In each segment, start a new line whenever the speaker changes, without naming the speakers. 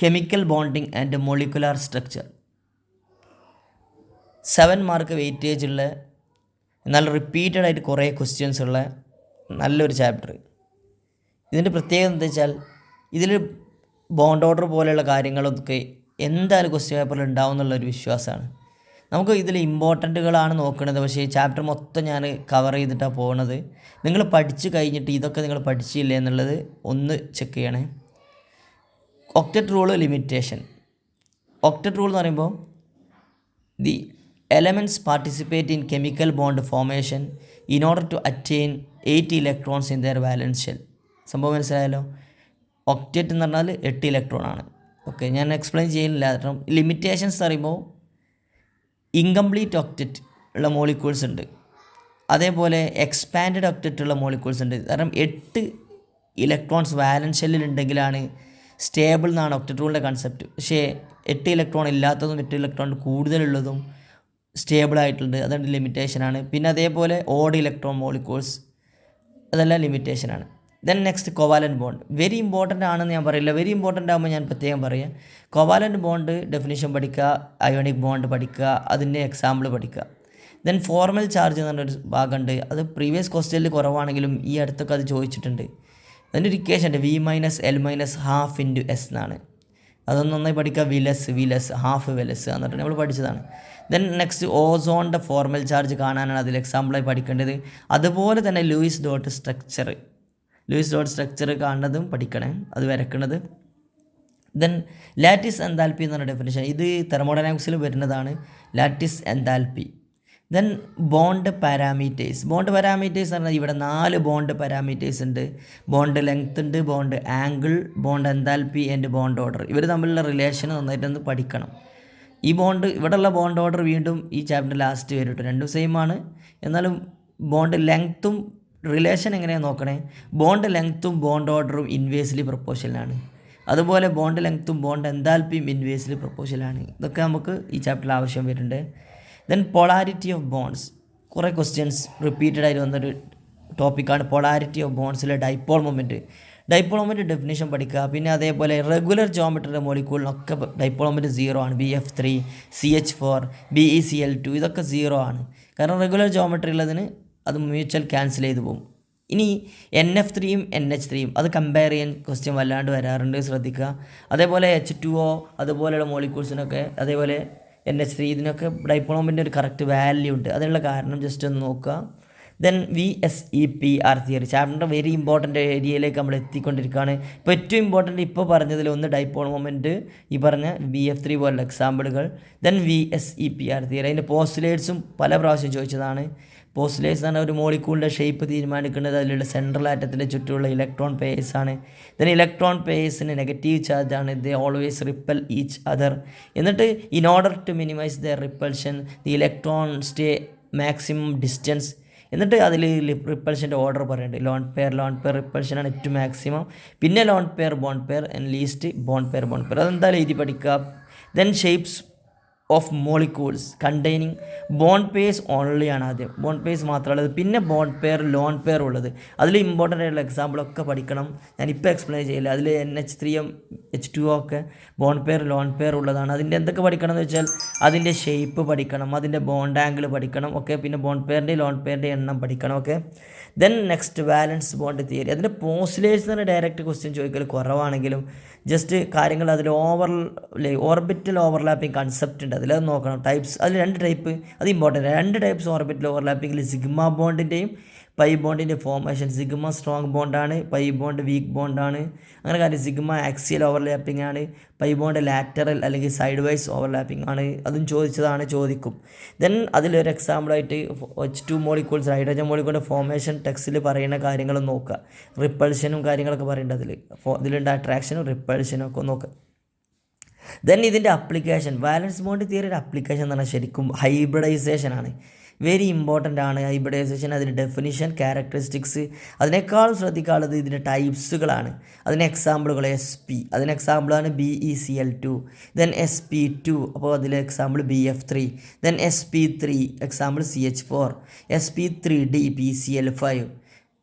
Chemical bonding and molecular structure. 7 mark weightage ഉള്ള എന്നാൽ repeated ആയിട്ട് കുറേ ക്വസ്റ്റ്യൻസ് ഉള്ള നല്ലൊരു ചാപ്റ്റർ. ഇതിൻ്റെ പ്രത്യേകത എന്താ വെച്ചാൽ ഇതിൽ ബോണ്ട് ഓർഡർ പോലെയുള്ള കാര്യങ്ങളൊക്കെ എന്തായാലും ക്വസ്റ്റ്യൻ പേപ്പറിൽ ഉണ്ടാവും എന്നുള്ളൊരു വിശ്വാസമാണ്. നമുക്ക് ഇതിൽ ഇമ്പോർട്ടൻറ്റുകളാണ് നോക്കുന്നത്, പക്ഷേ ഈ ചാപ്റ്റർ മൊത്തം ഞാൻ കവർ ചെയ്തിട്ടാണ് പോകുന്നത്. നിങ്ങൾ പഠിച്ചു കഴിഞ്ഞിട്ട് ഇതൊക്കെ നിങ്ങൾ പഠിച്ചില്ലേ എന്നുള്ളത് ഒന്ന് ചെക്ക് ചെയ്യണേ. Octet rule, limitation. Octet rule എന്ന് പറയുമ്പോൾ the elements participate in chemical bond formation in order to attain 8 electrons in their valence shell. സംഭവം മനസ്സിലായല്ലോ. ഒക്ടറ്റ് എന്ന് പറഞ്ഞാൽ 8 ഇലക്ട്രോൺ ആണ്. ഓക്കെ, ഞാൻ എക്സ്പ്ലെയിൻ ചെയ്യുന്നില്ല. കാരണം ലിമിറ്റേഷൻസ് പറയുമ്പോൾ ഇൻകംപ്ലീറ്റ് ഒക്ടറ്റ് ഉള്ള മോളിക്യൂൾസ് ഉണ്ട്, അതേപോലെ എക്സ്പാൻഡഡ് ഒക്ടറ്റ് ഉള്ള മോളിക്യൂൾസ് ഉണ്ട്. കാരണം 8 ഇലക്ട്രോൺസ് വാലൻസ് ഷെല്ലിൽ ഉണ്ടെങ്കിലാണ് സ്റ്റേബിൾ എന്നാണ് ഒക്ടറ്റ് റൂളിൻ്റെ കൺസെപ്റ്റ്. പക്ഷേ 8 ഇലക്ട്രോൺ ഇല്ലാത്തതും 8 ഇലക്ട്രോൺ കൂടുതലുള്ളതും സ്റ്റേബിളായിട്ടുണ്ട്, അതാണ് ലിമിറ്റേഷനാണ്. പിന്നെ അതേപോലെ ഓഡ് ഇലക്ട്രോൺ മോളിക്യൂൾസ്, അതെല്ലാം ലിമിറ്റേഷനാണ്. Then next covalent bond. Very important ആണെന്ന് ഞാൻ പറയില്ല, വെരി ഇമ്പോർട്ടൻ്റ് ആകുമ്പോൾ ഞാൻ പ്രത്യേകം പറയാം. കോവാലൻറ്റ് ബോണ്ട് ഡെഫിനിഷൻ പഠിക്കുക, അയോണിക് ബോണ്ട് പഠിക്കുക, അതിൻ്റെ എക്സാമ്പിൾ പഠിക്കുക. ദെൻ ഫോർമൽ ചാർജ് എന്ന് പറഞ്ഞൊരു ഭാഗമുണ്ട്, അത് പ്രീവിയസ് ക്വസ്റ്റ്യനിൽ കുറവാണെങ്കിലും ഈ അടുത്തൊക്കെ അത് ചോദിച്ചിട്ടുണ്ട്. അതിൻ്റെ ഒരു ഇക്വേഷൻ ഉണ്ട്, V - L - ½ × S എന്നാണ്. അതൊന്ന് നന്നായി പഠിക്കുക. വിലസ് ഹാഫ് വെലസ് എന്നിട്ട് നമ്മൾ പഠിച്ചതാണ്. ദെൻ നെക്സ്റ്റ് ഓസോണിൻ്റെ ഫോർമൽ ചാർജ് കാണാനാണ് അതിൽ എക്സാമ്പിളായി പഠിക്കേണ്ടത്. അതുപോലെ തന്നെ ലൂയിസ് ഡോട്ട് സ്ട്രക്ചർ കാണുന്നതും പഠിക്കണേ, അത് വരയ്ക്കുന്നത്. ദെൻ ലാറ്റിസ് എൻതാൽപ്പി എന്ന് പറഞ്ഞ ഡെഫിനിഷൻ, ഇത് തെർമോഡൈനാമിക്സിൽ വരുന്നതാണ്, lattice enthalpy. Then bond parameters. Bond parameters എന്ന് പറഞ്ഞാൽ ഇവിടെ 4 ബോണ്ട് പാരാമീറ്റേഴ്സ് ഉണ്ട്. ബോണ്ട് ലെങ്ത് ഉണ്ട്, bond angle, bond enthalpy and bond order. ഇവർ തമ്മിലുള്ള റിലേഷൻ നന്നായിട്ടൊന്ന് പഠിക്കണം. ഈ ബോണ്ട് ഇവിടെയുള്ള ബോണ്ട് ഓർഡർ വീണ്ടും ഈ ചാപ്റ്റർ ലാസ്റ്റ് വരും കേട്ടോ, രണ്ടും സെയിം ആണ്. എന്നാലും ബോണ്ട് ലെങ്ത്തും റിലേഷൻ എങ്ങനെയാണ് നോക്കണേ. ബോണ്ട് ലെങ്ത്തും ബോണ്ട് ഓർഡറും ഇൻവേഴ്സ്ലി പ്രൊപ്പോർഷനാണ്. അതുപോലെ ബോണ്ട് ലെങ്ത്തും ബോണ്ട് എൻതാൽപ്പിയും ഇൻവേഴ്സ്ലി പ്രൊപ്പോർഷനാണ്. ഇതൊക്കെ നമുക്ക് ഈ ചാപ്റ്ററിൽ ആവശ്യം വരുന്നുണ്ട്. Then polarity of bonds. കുറേ ക്വസ്റ്റ്യൻസ് റിപ്പീറ്റഡ് ആയിട്ട് വന്നൊരു ടോപ്പിക്കാണ് പൊളാരിറ്റി ഓഫ് ബോണ്ട്സിലെ dipole moment. Dipole moment definition പഠിക്കുക. പിന്നെ അതേപോലെ റെഗുലർ ജോമെട്രിയുടെ മോളിക്യൂളിനൊക്കെ ഡൈപോൾ മൊമെൻറ്റ് 0 ആണ്. BF3, CH4, BeCl2 ഇതൊക്കെ 0 ആണ്. കാരണം റെഗുലർ ജോമെട്രി ഉള്ളതിന് അത് മ്യൂച്വൽ ക്യാൻസൽ ചെയ്ത് പോകും. ഇനി NF3യും NH3യും അത് കമ്പയർ ചെയ്യാൻ ക്വസ്റ്റ്യൻ വല്ലാണ്ട് വരാറുണ്ട്, ശ്രദ്ധിക്കുക. അതേപോലെ H2O അതുപോലെയുള്ള മോളിക്യൂൾസിനൊക്കെ, അതേപോലെ NH3 ഇതിനൊക്കെ ഡൈപോൾ മൊമെൻറ്റിൻ്റെ ഒരു കറക്റ്റ് വാല്യൂ ഉണ്ട്. അതിനുള്ള കാരണം ജസ്റ്റ് ഒന്ന് നോക്കുക. ദെൻ VSEPR തിയറി, ചാപ്റ്ററിൻ്റെ വെരി ഇമ്പോർട്ടൻ്റ് ഏരിയയിലേക്ക് നമ്മൾ എത്തിക്കൊണ്ടിരിക്കുകയാണ്. ഇപ്പോൾ ഏറ്റവും ഇമ്പോർട്ടൻ്റ് ഇപ്പോൾ പറഞ്ഞതിൽ ഒന്ന് ഡൈപോൾ മൊമെൻറ്റ്, ഈ പറഞ്ഞ BF3 പോലുള്ള എക്സാമ്പിളുകൾ. ദെൻ VSEPR തിയറി, അതിൻ്റെ പോസ്റ്റുലേറ്റ്സും പല പ്രാവശ്യം ചോദിച്ചതാണ്. പോസ്റ്റുലേറ്റ്സ് എന്ന് പറഞ്ഞാൽ ഒരു മോളിക്യൂളിൻ്റെ ഷേപ്പ് തീരുമാനിക്കുന്നത് അതിലുള്ള സെൻട്രൽ ആറ്റത്തിൻ്റെ ചുറ്റുമുള്ള ഇലക്ട്രോൺ പെയർസാണ്. ദെൻ ഇലക്ട്രോൺ പെയർസിന് നെഗറ്റീവ് ചാർജാണ്. They always repel each other. എന്നിട്ട് in order to minimise the repulsion the electron stay maximum distance. എന്നിട്ട് അതിൽ റിപ്പൽഷൻ്റെ ഓർഡർ പറയുന്നുണ്ട്. ലോൺ പെയർ റിപ്പൽഷനാണ് ഏറ്റവും മാക്സിമം, പിന്നെ lone pair bond pair and least bond pair. അതെന്തായാലും എഴുതി പഠിക്കുക. Then shapes of molecules containing bond pairs only ആണ് ആദ്യം, ബോണ്ട് പെയർസ് മാത്രമുള്ളത്. പിന്നെ ബോണ്ട് പെയർ, ലോൺ പെയർ ഉള്ളത്. അതിൽ ഇമ്പോർട്ടൻ്റ് ആയിട്ടുള്ള എക്സാമ്പിളൊക്കെ പഠിക്കണം, ഞാനിപ്പോൾ എക്സ്പ്ലെയിൻ ചെയ്യില്ല. അതിൽ NH3യും H2O ഒക്കെ ബോണ്ട് പെയർ, ലോൺ പെയർ ഉള്ളതാണ്. അതിൻ്റെ എന്തൊക്കെ പഠിക്കണം എന്ന് വെച്ചാൽ അതിൻ്റെ ഷേപ്പ് പഠിക്കണം, അതിൻ്റെ ബോണ്ട് ആംഗിൾ പഠിക്കണം, ഓക്കെ. പിന്നെ ബോണ്ട് പെയറിൻ്റെ ലോൺ പെയറിൻ്റെ എണ്ണം പഠിക്കണം, okay. Then next valence bond theory. അതിൻ്റെ പോസ്റ്റുലേറ്റ്സ് തന്നെ ഡയറക്റ്റ് ക്വസ്റ്റ്യൻ ചോദിക്കൽ കുറവാണെങ്കിലും ജസ്റ്റ് കാര്യങ്ങൾ അതിൽ ഓർബിറ്റൽ ഓവർലാപ്പിംഗ് കൺസെപ്റ്റ് ഉണ്ട്, അതിലത് നോക്കണം. ടൈപ്സ് അതിൽ 2 ടൈപ്പ്, അത് ഇമ്പോർട്ടൻ്റ്. 2 ടൈപ്സ് ഓർബിറ്റൽ ഓവർലാപ്പിങ്ങിൽ സിഗ്മ ബോണ്ടിൻ്റെയും പൈ ബോണ്ടിൻ്റെ ഫോർമേഷൻ. സിഗ്മ സ്ട്രോങ് ബോണ്ടാണ്, പൈ ബോണ്ട് വീക്ക് ബോണ്ടാണ്. അങ്ങനെ കാര്യം സിഗ്മ ആക്സിയൽ ഓവർലാപ്പിംഗ് ആണ്, പൈ ബോണ്ട് ലാറ്ററൽ അല്ലെങ്കിൽ സൈഡ് വൈസ് ഓവർലാപ്പിംഗ് ആണ്. അതും ചോദിക്കും. ദെൻ അതിലൊരു എക്സാമ്പിളായിട്ട് H2 മോളിക്യൂൾസ്, ഹൈഡ്രജൻ മോളിക്യൂളിൻ്റെ ഫോർമേഷൻ ടെക്സ്റ്റിൽ പറയുന്ന കാര്യങ്ങളും നോക്കുക. റിപ്പൾഷനും കാര്യങ്ങളൊക്കെ പറയുന്നുണ്ട് ഇതിലുണ്ട്, അട്രാക്ഷനും റിപ്പൾഷനും ഒക്കെ നോക്കുക. ദെൻ ഇതിൻ്റെ അപ്ലിക്കേഷൻ, വാലൻസ് ബോണ്ട് തിയറിയുടെ അപ്ലിക്കേഷൻ എന്ന് പറഞ്ഞാൽ ശരിക്കും ഹൈബ്രിഡൈസേഷൻ ആണ്. വെരി ഇമ്പോർട്ടൻ്റ് ആണ് ഹൈബ്രിഡൈസേഷൻ. അതിൻ്റെ ഡെഫിനിഷൻ, ക്യാരക്ടറിസ്റ്റിക്സ്, അതിനേക്കാളും ശ്രദ്ധിക്കാനുള്ളത് ഇതിൻ്റെ ടൈപ്സുകളാണ്. അതിന് എക്സാമ്പിളുകൾ SP, അതിന് എക്സാമ്പിളാണ് BeCl2. ദെൻ SP2, അപ്പോൾ അതിലെ example BF3. Then SP3 example CH4, SP3D PCl5.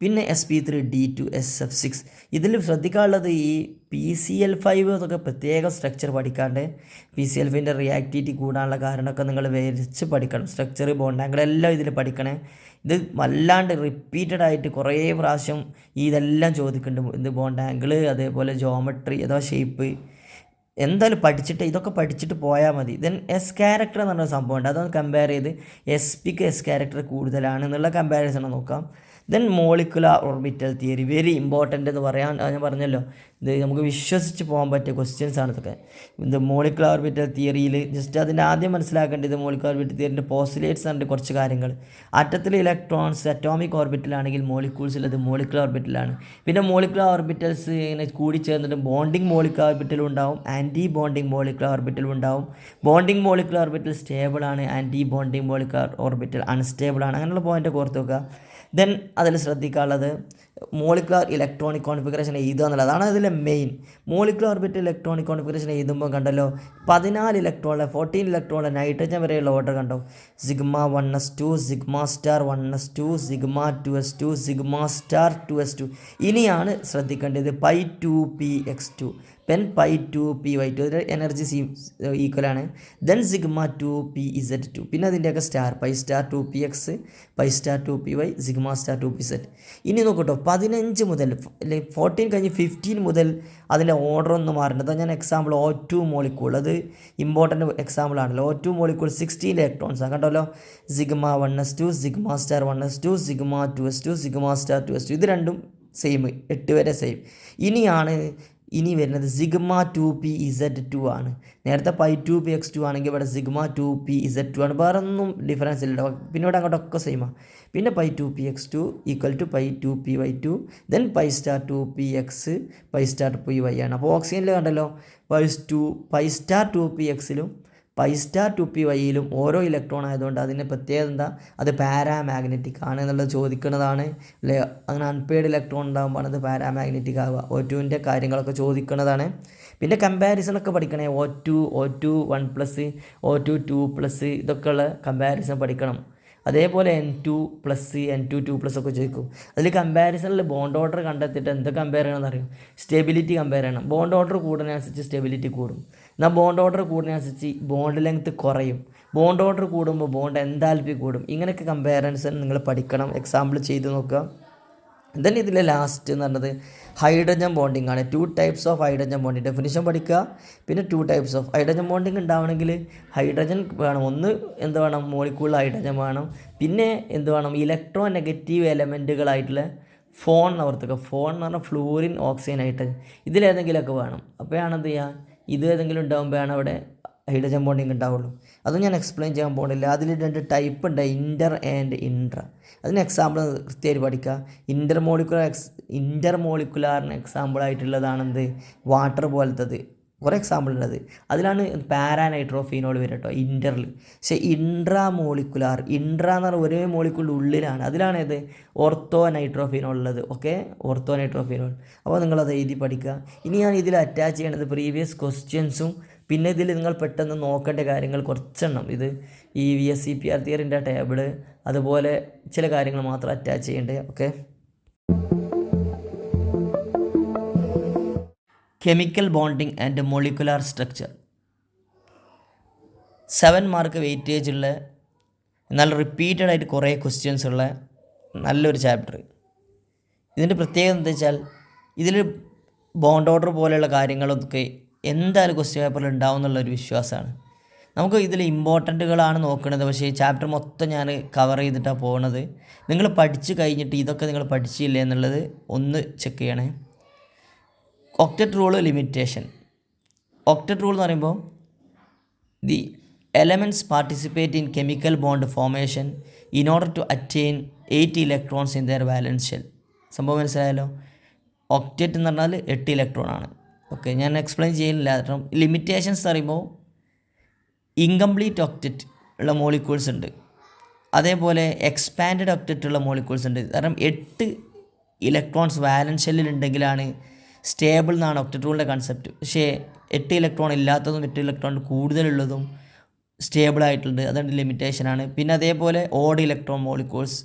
പിന്നെ sp3d2sf6. ഇതിൽ ശ്രദ്ധിക്കാനുള്ളത് ഈ PCl5 എന്നൊക്കെ പ്രത്യേക സ്ട്രക്ചർ പഠിക്കാണ്ട് PCl5ൻ്റെ റിയാക്ടിവിറ്റി കൂടാനുള്ള കാരണമൊക്കെ നിങ്ങൾ വരച്ച് പഠിക്കണം. സ്ട്രക്ചർ ബോണ്ട് ആംഗിൾ എല്ലാം ഇതിൽ പഠിക്കണേ. ഇത് വല്ലാണ്ട് റിപ്പീറ്റഡ് ആയിട്ട് കുറേ പ്രാവശ്യം ഇതെല്ലാം ചോദിക്കുന്നുണ്ട്. ഇത് ബോണ്ട് ആംഗിൾ, അതേപോലെ ജോമെട്രി അഥവാ ഷേപ്പ് എന്തായാലും ഇതൊക്കെ പഠിച്ചിട്ട് പോയാൽ മതി. ദെൻ എസ് ക്യാരക്ടർ എന്ന് പറഞ്ഞൊരു സംഭവമുണ്ട്. അതൊന്ന് കമ്പയർ ചെയ്ത് SP-ക്ക് എസ് ക്യാരക്ടർ കൂടുതലാണ് എന്നുള്ള കമ്പാരിസൺ നോക്കാം. Then molecular orbital theory, very important എന്ന് പറയാൻ ഞാൻ പറഞ്ഞല്ലോ, ഇത് നമുക്ക് വിശ്വസിച്ച് പോകാൻ പറ്റിയ ക്വസ്റ്റ്യൻസ് ആണ് ഇതൊക്കെ. ഇത് മോളിക്കുലാർ ഓർബിറ്റൽ തിയറിയിൽ ജസ്റ്റ് അതിൻ്റെ ആദ്യം മനസ്സിലാക്കേണ്ടത് മോളിക്കുലാർ ഓർബിറ്റൽ തിയറിൻ്റെ പോസ്റ്റുലേറ്റ്സ് ആണ് കുറച്ച് കാര്യങ്ങൾ. ആറ്റത്തിൽ ഇലക്ട്രോൺസ് അറ്റോമിക് ഓർബിറ്റലാണെങ്കിൽ മോളിക്യൂൾസിൽ അത് മോളിക്കുലാർ ഓർബിറ്റലാണ്. പിന്നെ മോളിക്കുലാർ ഓർബിറ്റൽസ് ഇങ്ങനെ കൂടി ചേർന്നിട്ട് ബോണ്ടിങ് മോളിക്കുലാർ ഓർബിറ്റലും ഉണ്ടാവും, ആൻറ്റി ബോണ്ടിങ് മോളിക്കുലാർ ഓർബിറ്റലും ഉണ്ടാവും. ബോണ്ടിങ് മോളിക്കുലാർ ഓർബിറ്റൽ സ്റ്റേബിൾ ആണ്, anti bonding molecular orbital unstable ആണ്. അങ്ങനെയുള്ള പോയിൻ്റ് ഓർത്ത് വെക്കുക. ദെൻ അതിൽ ശ്രദ്ധിക്കാനുള്ളത് മോളിക്കുലാർ ഇലക്ട്രോണിക് കോൺഫിഗറേഷൻ എഴുതുക എന്നുള്ളതാണ് അതിലെ main. Molecular orbital electronic configuration എഴുതുമ്പോൾ കണ്ടല്ലോ 14 ഇലക്ട്രോണിലെ 14 ഇലക്ട്രോണിലെ നൈട്രജൻ വരെയുള്ള ഓർഡർ കണ്ടോ. σ1s2, σ*1s2, σ2s2, σ*2s2. ഇനിയാണ് ശ്രദ്ധിക്കേണ്ടത് π2px2, പെൻ π2py2, ഇതിൻ്റെ എനർജി ഈക്വലാണ്. ദെൻ σ2pz2, പിന്നെ അതിൻ്റെയൊക്കെ സ്റ്റാർ π*2px, π*2py, σ*2pz. ഇനി നോക്കട്ടോ 15 മുതൽ 14 കഴിഞ്ഞ് 15 മുതൽ അതിൻ്റെ ഓർഡർ ഒന്ന് മാറുന്നത്. ഞാൻ എക്സാമ്പിൾ O2 മോളിക്കൂൾ, അത് ഇമ്പോർട്ടൻ്റ് എക്സാമ്പിൾ ആണല്ലോ. O2 മോളിക്കൂൾ 16 ഇലക്ട്രോൺസാണ് കണ്ടല്ലോ. σ1s2, σ*1s2, σ2s2, σ*2s2. ഇത് രണ്ടും സെയിം, 8 വരെ സെയിം. ഇനി വരുന്നത് σ2pz2 ആണ്. നേരത്തെ π2px2 ആണെങ്കിൽ ഇവിടെ σ2pz2 ആണ്. വേറെ ഒന്നും ഡിഫറൻസ് ഇല്ല. പിന്നെ ഇവിടെ അങ്ങോട്ടൊക്കെ സെയിമാണ്. പിന്നെ π2px2 equal to π2py2, then π*2px, π*2py ആണ്. അപ്പോൾ ഓക്സിജനിൽ കണ്ടല്ലോ π*2pxലും π*2pyയിലും ഓരോ ഇലക്ട്രോൺ ആയതുകൊണ്ട് അതിൻ്റെ പ്രത്യേകത എന്താ, അത് പാരാമാഗ്നറ്റിക് ആണ് എന്നുള്ളത് ചോദിക്കുന്നതാണ് അല്ലേ. അങ്ങനെ അൺപെയ്ഡ് ഇലക്ട്രോൺ ഉണ്ടാകുമ്പോൾ അത് പാരാമാഗ്നറ്റിക് ആവുക. O2ൻ്റെ കാര്യങ്ങളൊക്കെ ചോദിക്കുന്നതാണ്. പിന്നെ കമ്പാരിസണൊക്കെ പഠിക്കണേ. O2 1+, O2 2+, ഇതൊക്കെയുള്ള കമ്പാരിസൺ പഠിക്കണം. അതേപോലെ N2+, N2 2+ ഒക്കെ ചോദിക്കും. അതിൽ കമ്പാരിസണിൽ ബോണ്ട് ഓർഡർ കണ്ടെത്തിയിട്ട് എന്ത് കമ്പയർ ചെയ്യണമെന്ന് അറിയും. സ്റ്റെബിലിറ്റി കമ്പയർ ചെയ്യണം. ബോണ്ട് ഓർഡർ കൂടുന്നതിനനുസരിച്ച് സ്റ്റെബിലിറ്റി കൂടും. എന്നാൽ ബോണ്ട് ഓർഡർ കൂടുന്നതിനനുസരിച്ച് ബോണ്ട് ലെങ്ത് കുറയും. ബോണ്ട് ഓർഡർ കൂടുമ്പോൾ ബോണ്ട് എൻതാൽപ്പി കൂടും. ഇങ്ങനെയൊക്കെ കമ്പാരിസൺ നിങ്ങൾ പഠിക്കണം. എക്സാമ്പിൾ ചെയ്ത് നോക്കുക. ദെൻ ഇതിലെ ലാസ്റ്റ് എന്ന് പറഞ്ഞത് ഹൈഡ്രജൻ ബോണ്ടിങ് ആണ്. 2 types of hydrogen bonding definition പഠിക്കുക. പിന്നെ 2 ടൈപ്സ് ഓഫ് ഹൈഡ്രജൻ ബോണ്ടിങ് ഉണ്ടാവണമെങ്കിൽ ഹൈഡ്രജൻ വേണം. ഒന്ന് എന്ത് വേണം, മോളിക്യൂൾ ഹൈഡ്രജൻ വേണം. പിന്നെ എന്ത് വേണം, ഇലക്ട്രോ നെഗറ്റീവ് എലമെൻറ്റുകളായിട്ടുള്ള ഫോൺ ഓർത്തുക. ഫോൺ എന്ന് പറഞ്ഞാൽ ഫ്ലൂറിൻ, ഓക്സിജൻ, ഹൈഡ്രജൻ, ഇതിലേതെങ്കിലുമൊക്കെ വേണം. അപ്പോഴാണ് എന്ത് ചെയ്യുക, ഇത് ഏതെങ്കിലും ഉണ്ടാകുമ്പോഴാണ് അവിടെ ഹൈഡ്രജൻ ബോണ്ടിങ് ഉണ്ടാവുള്ളൂ. അതും ഞാൻ എക്സ്പ്ലെയിൻ ചെയ്യാൻ പോകുന്നില്ല. അതിൽ 2 ടൈപ്പ് ഉണ്ട്, ഇൻ്റർ ആൻഡ് ഇൻട്ര. അതിന് എക്സാമ്പിൾ കൃത്യമായിട്ട് പഠിക്കുക. ഇൻ്റർ മോളിക്കുലാറിന് എക്സാമ്പിളായിട്ടുള്ളതാണെന്ത്, വാട്ടർ പോലത്തത് കുറേ എക്സാമ്പിൾ ഉള്ളത്. അതിലാണ് പാരാനൈട്രോഫീനോൾ വരും കേട്ടോ ഇൻ്ററിൽ. പക്ഷേ ഇൻട്രാ മോളിക്കുലാർ, ഇൻട്ര എന്ന് പറഞ്ഞാൽ ഒരേ മോളിക്കുളിൻ്റെ ഉള്ളിലാണ്. അതിലാണ് ഇത് ഓർത്തോ നൈട്രോഫീനോൾ ഉള്ളത്. Okay, ortho nitrophenol. അപ്പോൾ നിങ്ങളത് എഴുതി പഠിക്കുക. ഇനി ഞാൻ ഇതിൽ അറ്റാച്ച് ചെയ്യേണ്ടത് പ്രീവിയസ് ക്വസ്റ്റ്യൻസും പിന്നെ ഇതിൽ നിങ്ങൾ പെട്ടെന്ന് നോക്കേണ്ട കാര്യങ്ങൾ കുറച്ചെണ്ണം. ഇത് ഈ VSEPR തിയറിൻ്റെ ടേബിള്, അതുപോലെ ചില കാര്യങ്ങൾ മാത്രം അറ്റാച്ച് ചെയ്യേണ്ടത്. Okay, chemical bonding and molecular structure 7 mark weightage ഉള്ള, എന്നാൽ റിപ്പീറ്റഡ് ആയിട്ട് കുറേ ക്വസ്റ്റ്യൻസ് ഉള്ള നല്ലൊരു ചാപ്റ്റർ. ഇതിൻ്റെ പ്രത്യേകത എന്താ വെച്ചാൽ ഇതിൽ ബോണ്ട് ഓർഡർ പോലെയുള്ള കാര്യങ്ങളൊക്കെ എന്തായാലും ക്വസ്റ്റ്യൻ പേപ്പറിൽ ഉണ്ടാവും എന്നുള്ളൊരു വിശ്വാസമാണ്. നമുക്ക് ഇതിൽ ഇമ്പോർട്ടൻറ്റുകളാണ് നോക്കുന്നത്. പക്ഷേ ഈ ചാപ്റ്റർ മൊത്തം ഞാൻ കവർ ചെയ്തിട്ടാണ് പോകുന്നത്. നിങ്ങൾ പഠിച്ചു കഴിഞ്ഞിട്ട് ഇതൊക്കെ നിങ്ങൾ പഠിച്ചില്ല എന്നുള്ളത് ഒന്ന് ചെക്ക് ചെയ്യണേ. Octet rule, limitation. Octet rule എന്ന് പറയുമ്പോൾ the elements participate in chemical bond formation in order to attain 8 electrons in their valence shell. സംഭവം മനസ്സിലായല്ലോ. ഒക്ടറ്റ് എന്ന് പറഞ്ഞാൽ 8 ഇലക്ട്രോൺ ആണ്. ഓക്കെ, ഞാൻ എക്സ്പ്ലെയിൻ ചെയ്യുന്നില്ല. കാരണം ലിമിറ്റേഷൻസ് പറയുമ്പോൾ ഇൻകംപ്ലീറ്റ് ഒക്ടറ്റ് ഉള്ള മോളിക്യൂൾസ് ഉണ്ട്, അതേപോലെ എക്സ്പാൻഡഡ് ഒക്ടറ്റ് ഉള്ള മോളിക്യൂൾസ് ഉണ്ട്. കാരണം 8 ഇലക്ട്രോൺസ് വാലൻസ് ഷെല്ലിൽ ഉണ്ടെങ്കിലാണ് സ്റ്റേബിൾ എന്നാണ് ഒക്ടറ്റ് റൂളിൻ്റെ കൺസെപ്റ്റ്. പക്ഷേ 8 ഇലക്ട്രോൺ ഇല്ലാത്തതും 8 ഇലക്ട്രോൺ കൂടുതലുള്ളതും സ്റ്റേബിളായിട്ടുണ്ട്. അതാണ് ലിമിറ്റേഷനാണ്. പിന്നെ അതേപോലെ ഓഡ് ഇലക്ട്രോൺ മോളിക്യൂൾസ്,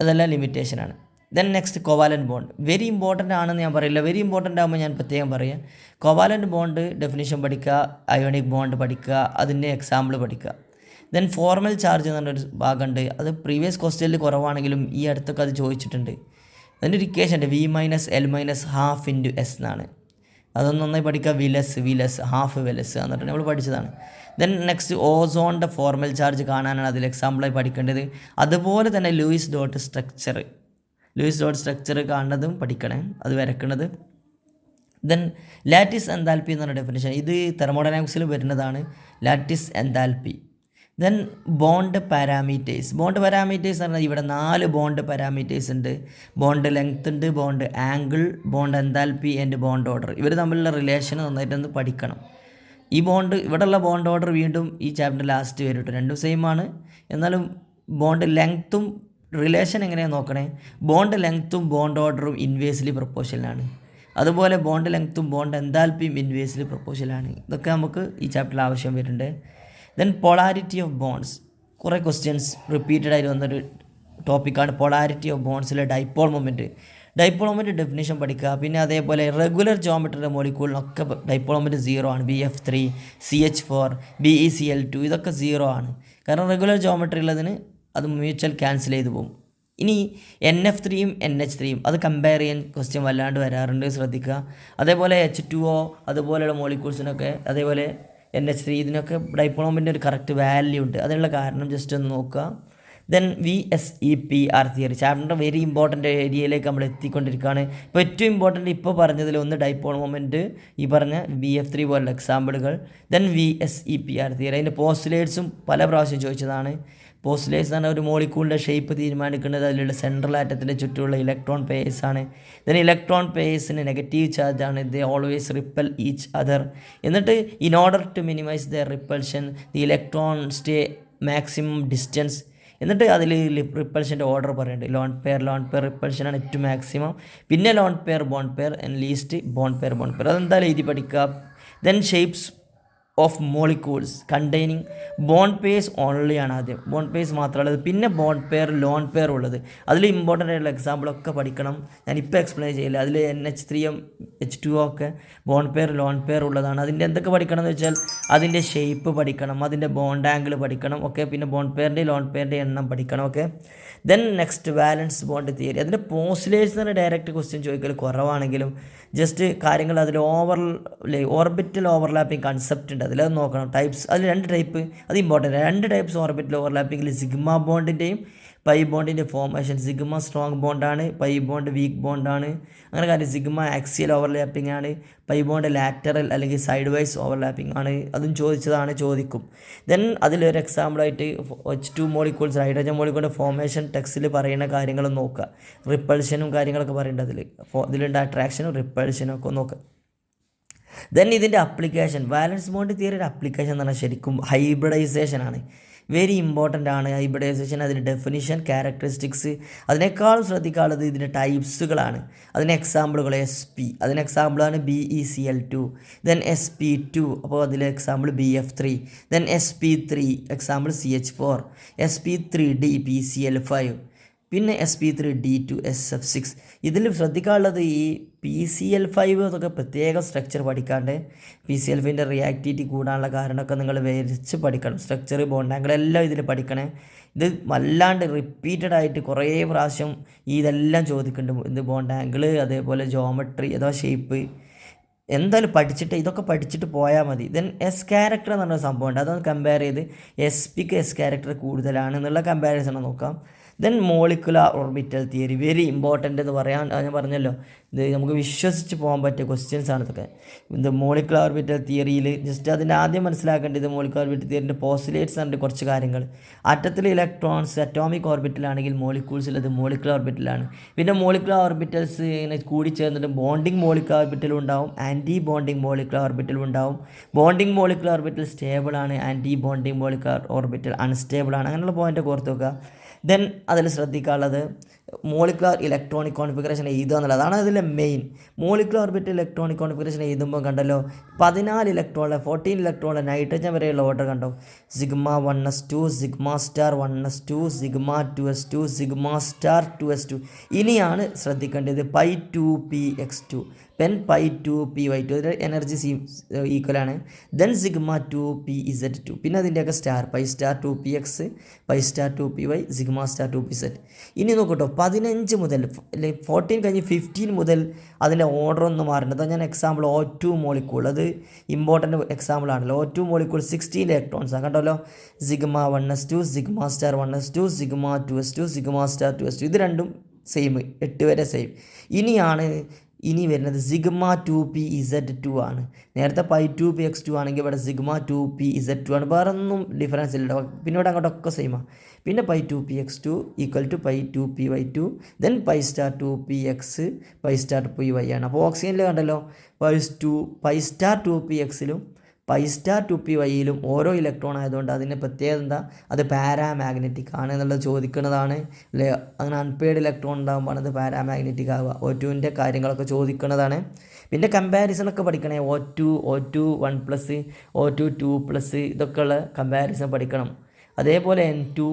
അതെല്ലാം ലിമിറ്റേഷനാണ്. Then next covalent bond very important ആണെന്ന് ഞാൻ പറയില്ല, വെരി ഇമ്പോർട്ടൻ്റ് ആകുമ്പോൾ ഞാൻ പ്രത്യേകം പറയാം. കോവാലൻറ്റ് ബോണ്ട് ഡെഫിനിഷൻ പഠിക്കുക, അയോണിക് ബോണ്ട് പഠിക്കുക, അതിൻ്റെ എക്സാമ്പിൾ പഠിക്കുക. ദെൻ ഫോർമൽ ചാർജ് എന്ന് പറഞ്ഞൊരു ഭാഗമുണ്ട്, അത് പ്രീവിയസ് ക്വസ്റ്റ്യനിൽ കുറവാണെങ്കിലും ഈ അടുത്തൊക്കെ അത് ചോദിച്ചിട്ടുണ്ട്. അതിൻ്റെ ഒരു ഇക്വേഷൻ ഉണ്ട്, V-L-12 എന്നാണ്. അതൊന്നും നന്നായി പഠിക്കുക. വിലസ് ഹാഫ് വെലസ് എന്നിട്ട് നമ്മൾ പഠിച്ചതാണ്. ദെൻ നെക്സ്റ്റ് ഓസോണിൻ്റെ ഫോർമൽ ചാർജ് കാണാനാണ് അതിൽ എക്സാമ്പിളായി പഠിക്കേണ്ടത്. അതുപോലെ തന്നെ ലൂയിസ് ഡോട്ട് സ്ട്രക്ചർ കാണുന്നതും പഠിക്കണേ, അത് വരയ്ക്കുന്നത്. ദെൻ ലാറ്റിസ് എൻതാൽപ്പി എന്ന് പറഞ്ഞ ഡെഫിനിഷൻ, ഇത് തെർമോഡൈനാമിക്സിൽ വരുന്നതാണ്, lattice enthalpy. Then bond parameters പറഞ്ഞാൽ ഇവിടെ 4 ബോണ്ട് പാരാമീറ്റേഴ്സ് ഉണ്ട്. ബോണ്ട് ലെങ്ത് ഉണ്ട്, bond angle, bond enthalpy and bond order. ഇവർ തമ്മിലുള്ള റിലേഷൻ നന്നായിട്ടൊന്ന് പഠിക്കണം. ഈ ഇവിടെയുള്ള ബോണ്ട് ഓർഡർ വീണ്ടും ഈ ചാപ്റ്റർ ലാസ്റ്റ് വരും കേട്ടോ, രണ്ടും സെയിം ആണ്. എന്നാലും ബോണ്ട് ലെങ്ത്തും റിലേഷൻ എങ്ങനെയാണ് നോക്കണേ, ബോണ്ട് ലെങ്ത്തും ബോണ്ട് ഓർഡറും ഇൻവേഴ്സ്ലി പ്രൊപ്പോർഷനാണ്. അതുപോലെ ബോണ്ട് ലെങ്ത്തും ബോണ്ട് എൻതാൽപ്പിയും ഇൻവേഴ്സ്ലി പ്രൊപ്പോർഷനാണ്. ഇതൊക്കെ നമുക്ക് ഈ ചാപ്റ്ററിൽ ആവശ്യം വരുന്നുണ്ട്. ദെൻ പോളാരിറ്റി ഓഫ് ബോണ്ട്സ്, കുറേ ക്വസ്റ്റ്യൻസ് റിപ്പീറ്റഡ് ആയിട്ട് വന്നൊരു ടോപ്പിക്കാണ് പോളാരിറ്റി ഓഫ് ബോണ്ട്സിലെ ഡൈപോൾ മൊമെൻറ്റ് ഡെഫിനേഷൻ പഠിക്കുക. പിന്നെ അതേപോലെ റെഗുലർ ജോമെട്രിയുടെ മോളിക്യൂളിനൊക്കെ ഡൈപോൾ മൊമെൻറ്റ് 0 ആണ്. BF3, CH4, BeCl2 ഇതൊക്കെ 0 ആണ്. കാരണം റെഗുലർ ജോമെട്രി ഉള്ളതിന് അത് മ്യൂച്വൽ ക്യാൻസൽ ചെയ്ത് പോകും. ഇനി NF3യും NH3യും അത് കമ്പയർ ചെയ്യാൻ ക്വസ്റ്റ്യൻ വല്ലാണ്ട് വരാറുണ്ട്, ശ്രദ്ധിക്കുക. അതേപോലെ H2O അതുപോലെയുള്ള മോളിക്യൂൾസിനൊക്കെ, അതേപോലെ NH3 ഇതിനൊക്കെ ഡൈപോൾ മൊമെൻറ്റ് ഒരു കറക്റ്റ് വാല്യൂ ഉണ്ട്. അതിനുള്ള കാരണം ജസ്റ്റ് ഒന്ന് നോക്കുക. ദെൻ VSEPR തിയറി ചാപ്റ്ററിൻ്റെ വെരി ഇമ്പോർട്ടൻ്റ് ഏരിയയിലേക്ക് നമ്മൾ എത്തിക്കൊണ്ടിരിക്കുകയാണ്. ഇപ്പോൾ ഏറ്റവും ഇമ്പോർട്ടൻ്റ് ഇപ്പോൾ പറഞ്ഞതിൽ ഒന്ന് ഡൈപോൾ മൊമെൻറ്റ്, ഈ പറഞ്ഞ BF3 പോലുള്ള എക്സാമ്പിളുകൾ. ദെൻ VSEPR തിയറി, അതിൻ്റെ പോസ്റ്റുലേറ്റ്സും പല പ്രാവശ്യം ചോദിച്ചതാണ്. പോസ്റ്റുലേറ്റ്സ് എന്ന് പറഞ്ഞാൽ ഒരു മോളിക്യൂളിൻ്റെ ഷേപ്പ് തീരുമാനിക്കുന്നത് അതിലുള്ള സെൻട്രൽ ആറ്റത്തിൻ്റെ ചുറ്റുമുള്ള ഇലക്ട്രോൺ പെയർസാണ്. ദെൻ ഇലക്ട്രോൺ പെയർസിന് നെഗറ്റീവ് ചാർജാണ്. They always repel each other. എന്നിട്ട് in order to minimise the repulsion the electron stay maximum distance. എന്നിട്ട് അതിൽ റിപ്പൽഷൻ്റെ ഓർഡർ പറയുന്നുണ്ട്. ലോൺ പെയർ റിപ്പൽഷനാണ് ഏറ്റവും മാക്സിമം, പിന്നെ lone pair bond pair and least bond pair. അതെന്തായാലും എഴുതി പഠിക്കുക. Then shapes of molecules containing bond pairs only ആണ് ആദ്യം, ബോണ്ട് പെയർസ് മാത്രമുള്ളത്. പിന്നെ ബോണ്ട് പെയർ ലോൺ പെയർ ഉള്ളത്, അതിൽ ഇമ്പോർട്ടൻ്റ് ആയിട്ടുള്ള എക്സാമ്പിളൊക്കെ പഠിക്കണം. ഞാനിപ്പോൾ എക്സ്പ്ലെയിൻ ചെയ്യില്ല. അതിൽ NH3യും H2O ഒക്കെ ബോണ്ട് പെയർ ലോൺ പെയർ ഉള്ളതാണ്. അതിൻ്റെ എന്തൊക്കെ പഠിക്കണം എന്ന് വെച്ചാൽ അതിൻ്റെ ഷേപ്പ് പഠിക്കണം, അതിൻ്റെ ബോണ്ട് ആംഗിൾ പഠിക്കണം, ഓക്കെ. പിന്നെ ബോണ്ട് പെയറിൻ്റെ ലോൺ പെയറിൻ്റെ എണ്ണം പഠിക്കണം, okay. Then next valence bond theory. അതിൻ്റെ പോസ്റ്റുലേറ്റ്സ് തന്നെ ഡയറക്റ്റ് ക്വസ്റ്റ്യൻ ചോദിക്കൽ കുറവാണെങ്കിലും ജസ്റ്റ് കാര്യങ്ങൾ അതിൽ ഓർബിറ്റൽ ഓവർലാപ്പിംഗ് കൺസെപ്റ്റ് ഉണ്ട്, അതിലത് നോക്കണം. ടൈപ്സ് അതിൽ 2 ടൈപ്പ്, അത് ഇമ്പോർട്ടൻ്റ്. 2 ടൈപ്സ് ഓർബിറ്റൽ ഓവർലാപ്പിംഗിൽ സിഗ്മ ബോണ്ടിൻ്റെയും പൈ ബോണ്ടിൻ്റെ ഫോർമേഷൻ. സിഗ്മ സ്ട്രോങ് ബോണ്ടാണ്, പൈ ബോണ്ട് വീക്ക് ബോണ്ടാണ്. അങ്ങനെ കാര്യം സിഗ്മ ആക്സിയൽ ഓവർലാപ്പിംഗ് ആണ്, പൈ ബോണ്ട് ലാറ്ററൽ അല്ലെങ്കിൽ സൈഡ് വൈസ് ഓവർലാപ്പിംഗ് ആണ്. അതും ചോദിക്കും. ദെൻ അതിലൊരു എക്സാമ്പിളായിട്ട് H2 മോളിക്യൂൾസ് ഹൈഡ്രജൻ മോളിക്യൂളിൻ്റെ ഫോർമേഷൻ ടെക്സ്റ്റിൽ പറയുന്ന കാര്യങ്ങൾ നോക്കുക. റിപ്പൾഷനും കാര്യങ്ങളൊക്കെ പറയേണ്ടത് ഇതിലുണ്ട്, അട്രാക്ഷനും റിപ്പൾഷനും ഒക്കെ നോക്കുക. ദെൻ ഇതിൻ്റെ അപ്ലിക്കേഷൻ, വാലൻസ് ബോണ്ട് തിയറിയുടെ അപ്ലിക്കേഷൻ എന്ന് പറഞ്ഞാൽ ശരിക്കും ഹൈബ്രിഡൈസേഷൻ ആണ്. വെരി ഇമ്പോർട്ടൻ്റ് ആണ് ഹൈബ്രിഡൈസേഷൻ. അതിൻ്റെ ഡെഫിനിഷൻ, ക്യാരക്ടറിസ്റ്റിക്സ്, അതിനേക്കാൾ ശ്രദ്ധിക്കാനുള്ളത് ഇതിൻ്റെ ടൈപ്സുകളാണ്. അതിന് എക്സാമ്പിളുകൾ SP, അതിന് എക്സാമ്പിളാണ് BeCl2. ദെൻ SP2, അപ്പോൾ അതിലെ example BF3. Then SP3 example CH4, SP3D PCl5, പിന്നെ SP3D2 SF6. ഇതിൽ ശ്രദ്ധിക്കാനുള്ളത് ഈ PCl5 എന്നൊക്കെ പ്രത്യേക സ്ട്രക്ചർ പഠിക്കാണ്ട്, PCl5ൻ്റെ റിയാക്ടിവിറ്റി കൂടാനുള്ള കാരണമൊക്കെ നിങ്ങൾ വരച്ച് പഠിക്കണം. സ്ട്രക്ചർ, ബോണ്ട് ആംഗിൾ എല്ലാം ഇതിൽ പഠിക്കണേ. ഇത് വല്ലാണ്ട് റിപ്പീറ്റഡ് ആയിട്ട് കുറേ പ്രാവശ്യം ഇതെല്ലാം ചോദിക്കുന്നുണ്ട്. ഇത് ബോണ്ട് ആംഗിൾ, അതേപോലെ ജോമെട്രി അഥവാ ഷേപ്പ്, എന്തായാലും ഇതൊക്കെ പഠിച്ചിട്ട് പോയാൽ മതി. ദെൻ എസ് ക്യാരക്ടർ എന്ന് പറഞ്ഞ സംഭവമുണ്ട്, അതൊന്ന് കമ്പയർ ചെയ്ത് SP-ക്ക് എസ് ക്യാരക്ടർ കൂടുതലാണ് എന്നുള്ള കമ്പാരിസൺ നോക്കാം. Then molecular orbital theory very important എന്ന് പറയാൻ ഞാൻ പറഞ്ഞല്ലോ, ഇത് നമുക്ക് വിശ്വസിച്ച് പോകാൻ പറ്റിയ ക്വസ്റ്റ്യൻസ് ആണ് ഇതൊക്കെ. ഇത് മോളിക്കുലാർ ഓർബിറ്റൽ തിയറിയിൽ ജസ്റ്റ് അതിൻ്റെ ആദ്യം മനസ്സിലാക്കേണ്ടത് മോളിക്കുലാർ ഓർബിറ്റൽ തിയറിൻ്റെ പോസ്റ്റുലേറ്റ്സ് ആണ് കുറച്ച് കാര്യങ്ങൾ. ആറ്റത്തിലെ ഇലക്ട്രോൺസ് അറ്റോമിക് ഓർബിറ്റലാണെങ്കിൽ മോളിക്യൂൾസിലത് മോളിക്കുലാർ ഓർബിറ്റലാണ്. പിന്നെ മോളിക്കുലാർ ഓർബിറ്റൽസ് ഇങ്ങനെ കൂടിച്ചേർന്നിട്ട് ബോണ്ടിങ് മോളിക്കുലാർ ഓർബിറ്റലും ഉണ്ടാവും, ആൻറ്റി ബോണ്ടിങ് മോളിക്കുലാർ ഓർബിറ്റലും ഉണ്ടാവും. ബോണ്ടിങ് മോളിക്കുലാർ ഓർബിറ്റൽ സ്റ്റേബിൾ ആണ്, anti bonding molecular orbital unstable ആണ്. അങ്ങനെയുള്ള പോയിൻ്റ് ഓർത്ത് വെക്കുക. ദെൻ അതിൽ ശ്രദ്ധിക്കാനുള്ളത് മോളിക്കുലാർ ഇലക്ട്രോണിക് കോൺഫിഗറേഷൻ എഴുതുക എന്നുള്ളത് അതാണ് അതിലെ main. Molecular orbit electronic configuration എഴുതുമ്പോൾ കണ്ടല്ലോ 14 ഇലക്ട്രോണിലെ 14 ഇലക്ട്രോണിലെ നൈട്രജൻ വരെയുള്ള ഓർഡർ കണ്ടോ. Sigma 1s2 sigma star 1s2 sigma 2s2 sigma star 2s2. ഇനിയാണ് ശ്രദ്ധിക്കേണ്ടത് pi 2px2 pen pi 2py2 ഇതിൻ്റെ എനർജി ഈക്വലാണ്. ദെൻ സിഗ്മ 2pz2 പിന്നെ അതിൻ്റെയൊക്കെ star pi star 2px pi star 2py sigma star 2pz. ഇനി നോക്കട്ടോ 15 മുതൽ 14 കഴിഞ്ഞ് 15 മുതൽ അതിൻ്റെ ഓർഡർ ഒന്ന് മാറേണ്ടത്. ഞാൻ എക്സാമ്പിൾ O2 മോളിക്കൂൾ, അത് ഇമ്പോർട്ടൻ്റ് എക്സാമ്പിൾ ആണല്ലോ. O2 മോളിക്കൂൾ 16 ഇലക്ട്രോൺസാണ് കണ്ടല്ലോ. Sigma 1s2 sigma star 1s2 sigma 2s2 sigma star 2s2 ഇത് രണ്ടും സെയിം 8 വരെ സെയിം. ഇനി വരുന്നത് സിഗ്മ 2pz2 ആണ്. നേരത്തെ പൈ 2px2 ആണെങ്കിൽ ഇവിടെ സിഗ്മ 2pz2 ആണ്. വേറെ ഒന്നും ഡിഫറൻസ് ഇല്ല. പിന്നെ ഇവിടെ അങ്ങോട്ടൊക്കെ സെയിമാണ്. പിന്നെ pi 2px2 equal to pi 2py2 then pi star 2px pi star 2py ആണ്. അപ്പോൾ ഓക്സിജനിൽ കണ്ടല്ലോ പൈ സ്റ്റാർ 2pxലും പൈ സ്റ്റാർ 2pyയിലും ഓരോ ഇലക്ട്രോൺ ആയതുകൊണ്ട് അതിൻ്റെ പ്രത്യേകത എന്താ, അത് പാരാമാഗ്നറ്റിക് ആണ് എന്നുള്ളത് ചോദിക്കുന്നതാണ് അല്ലേ. അങ്ങനെ അൺപെയ്ഡ് ഇലക്ട്രോൺ ഉണ്ടാകുമ്പോൾ അത് പാരാമാഗ്നറ്റിക് ആവുക. O2ൻ്റെ കാര്യങ്ങളൊക്കെ ചോദിക്കുന്നതാണ്. പിന്നെ കമ്പാരിസണൊക്കെ പഠിക്കണേ. O2 1+, O2 2+, ഇതൊക്കെയുള്ള കമ്പാരിസൺ പഠിക്കണം. അതേപോലെ N2+,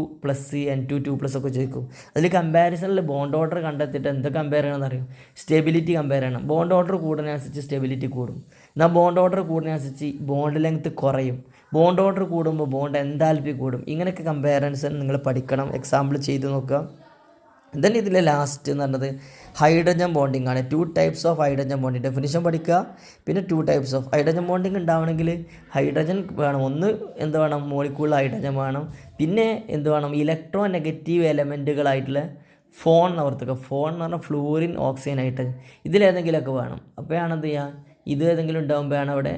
N2 2+ ഒക്കെ ചോദിക്കും. അതിൽ കമ്പാരിസണിൽ ബോണ്ട് ഓർഡർ കണ്ടെത്തിയിട്ട് എന്ത് കമ്പയർ ചെയ്യണമെന്ന് അറിയും. സ്റ്റെബിലിറ്റി കമ്പയർ ചെയ്യണം. ബോണ്ട് ഓർഡർ കൂടുന്നതിനനുസരിച്ച് സ്റ്റെബിലിറ്റി കൂടും. എന്നാൽ ബോണ്ട് ഓർഡർ കൂടുന്നതിനനുസരിച്ച് ബോണ്ട് ലെങ്ത് കുറയും. ബോണ്ട് ഓർഡർ കൂടുമ്പോൾ ബോണ്ട് എൻതാൽപ്പി കൂടും. ഇങ്ങനെയൊക്കെ കമ്പാരിസൺ നിങ്ങൾ പഠിക്കണം. എക്സാമ്പിൾ ചെയ്ത് നോക്കുക. ദെൻ ഇതിലെ ലാസ്റ്റ് എന്ന് പറഞ്ഞത് ഹൈഡ്രജൻ ബോണ്ടിങ് ആണ്. 2 types of hydrogen bonding definition പഠിക്കുക. പിന്നെ 2 ടൈപ്സ് ഓഫ് ഹൈഡ്രജൻ ബോണ്ടിങ് ഉണ്ടാവണമെങ്കിൽ ഹൈഡ്രജൻ വേണം. ഒന്ന് എന്ത് വേണം, മോളിക്യൂൾ ഹൈഡ്രജൻ വേണം. പിന്നെ എന്ത് വേണം, ഇലക്ട്രോ നെഗറ്റീവ് എലമെൻറ്റുകളായിട്ടുള്ള ഫോൺ ഓർത്തുക. ഫോൺ എന്ന് പറഞ്ഞാൽ ഫ്ലൂറിൻ ഓക്സിജൻ ഹൈഡ്രജൻ ഇതിലേതെങ്കിലുമൊക്കെ വേണം. അപ്പോഴാണ് എന്ത് ചെയ്യുക, ഇത് ഏതെങ്കിലും ഉണ്ടാകുമ്പോഴാണ് അവിടെ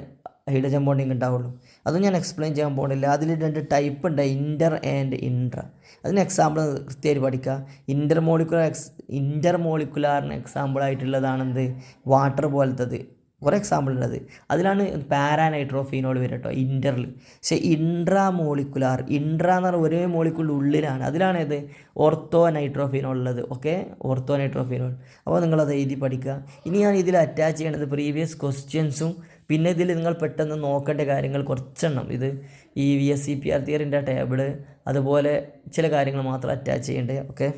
ഹൈഡ്രജൻ ബോണ്ടിങ് ഉണ്ടാവുള്ളൂ. അതും ഞാൻ എക്സ്പ്ലെയിൻ ചെയ്യാൻ പോകുന്നില്ല. അതിൽ 2 ടൈപ്പ് ഉണ്ട്, ഇൻ്റർ ആൻഡ് ഇൻട്ര. അതിന് എക്സാമ്പിൾ കൃത്യമായിട്ട് പഠിക്കുക. ഇൻ്റർ മോളിക്കുലാറിന് എക്സാമ്പിളായിട്ടുള്ളതാണെന്ത്, വാട്ടർ പോലത്തത് കുറേ എക്സാമ്പിൾ ഉള്ളത്. അതിലാണ് പാരാനൈട്രോഫീനോൾ വരും കേട്ടോ ഇൻ്ററിൽ. പക്ഷേ ഇൻട്രാ എന്ന് പറഞ്ഞാൽ ഒരേ മോളിക്കുളിൻ്റെ ഉള്ളിലാണ്. അതിലാണ് ഇത് ഓർത്തോ നൈട്രോഫീനോൾ ഉള്ളത്. Okay, ortho nitrophenol. അപ്പോൾ നിങ്ങളത് എഴുതി പഠിക്കുക. ഇനി ഞാൻ ഇതിൽ അറ്റാച്ച് ചെയ്യേണ്ടത് പ്രീവിയസ് ക്വസ്റ്റ്യൻസും പിന്നെ ഇതിൽ നിങ്ങൾ പെട്ടെന്ന് നോക്കേണ്ട കാര്യങ്ങൾ കുറച്ചെണ്ണം. ഇത് ഈ VSEPR തിയറിൻ്റെ ടേബിള് അതുപോലെ ചില കാര്യങ്ങൾ മാത്രം അറ്റാച്ച് ചെയ്യേണ്ടത്. ഓക്കെ.